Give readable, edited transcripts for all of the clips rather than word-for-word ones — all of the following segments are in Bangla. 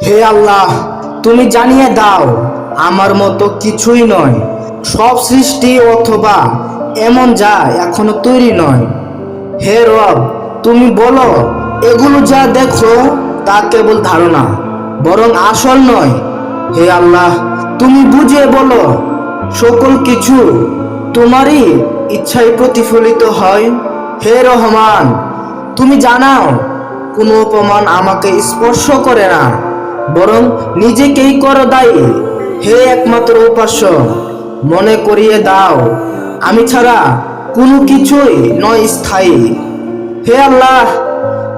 হে আল্লাহ, তুমি জানিয়ে দাও আমার মতো কিছুই নয় সব সৃষ্টি অথবা এমন যা এখনো তৈরি নয়। হে রব, তুমি বলো এগুলো যা দেখো তা কেবল ধারণা, বরং আসল নয়। হে আল্লাহ, তুমি বুঝিয়ে বলো সকল কিছু তোমারই ইচ্ছায় প্রতিফলিত হয়। হে রহমান, তুমি জানাও কোনো অপমান আমাকে স্পর্শ করে না, বরং নিজেকেই করো দায়ী। হে একমাত্র উপাস্য, মনে করিয়ে দাও আমি ছাড়া কোনো কিছুই নয় স্থায়ী। হে আল্লাহ,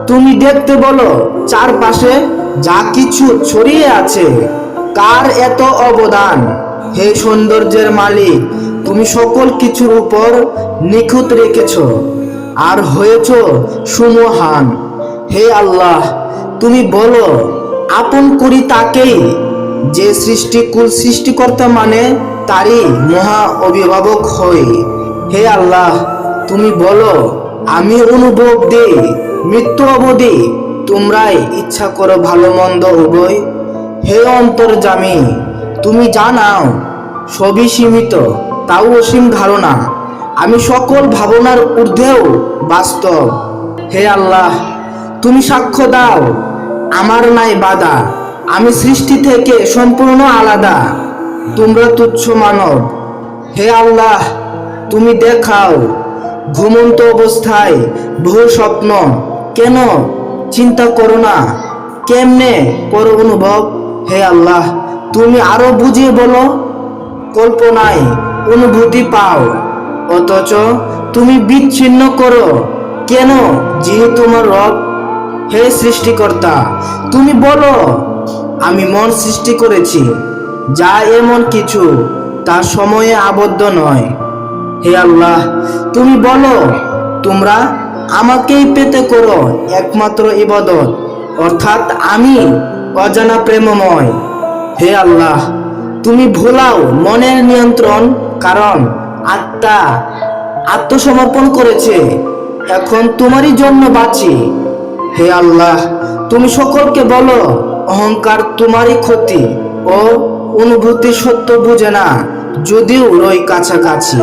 তুমি দেখতে বলো চারপাশে যা কিছু ছড়িয়ে আছে কার এত অবদান। হে সৌন্দর্যের মালিক, তুমি সকল কিছুর উপর নিখুঁত রেখেছ আর হয়েছ সুমহান। হে আল্লাহ, তুমি বলো আপন করি তাকেই যে সৃষ্টিকুল সৃষ্টিকর্তা মানে তারই মহা অভিভাবক হই। হে আল্লাহ, তুমি বলো আমি অনুভব দিই মৃত্যু অবধি তোমরাই ইচ্ছা করো ভালো মন্দ উভয়। হে অন্তর্যামী, তুমি জানাও সবই সীমিত তাও অসীম ধারণা, আমি সকল ভাবনার ঊর্ধ্বেও বাস্তব। হে আল্লাহ, তুমি সাক্ষ্য দাও আমার নাই বাধা, আমি সৃষ্টি থেকে সম্পূর্ণ আলাদা, তোমরা তুচ্ছ মানব। হে আল্লাহ, তুমি দেখাও ঘুমন্ত অবস্থায় বহু স্বপ্ন, কেন চিন্তা করো না, কেমনে করো অনুভব। হে আল্লাহ, তুমি আরো বুঝিয়ে বলো কল্পনায় অনুভূতি পাও, অথচ তুমি বিচ্ছিন্ন করো কেন যিনি তোমার রব। হে সৃষ্টিকর্তা, তুমি বলো আমি মন সৃষ্টি করেছি যা এমন কিছু তার সময়ে আবদ্ধ নয়। হে আল্লাহ, তুমি বলো তোমরা আমাকেই পেতে করো একমাত্র ইবাদত, অর্থাৎ আমি অজানা প্রেমময়। হে আল্লাহ, তুমি ভোলাও মনের নিয়ন্ত্রণ, কারণ আত্মা আত্মসমর্পণ করেছে, এখন তোমারই জন্য বাঁচি। হে আল্লাহ, তুমি সকলকে বলো অহংকার তোমারই ক্ষতি ও অনুভূতি সত্য বুঝে না যদিও রই কাছাকাছি।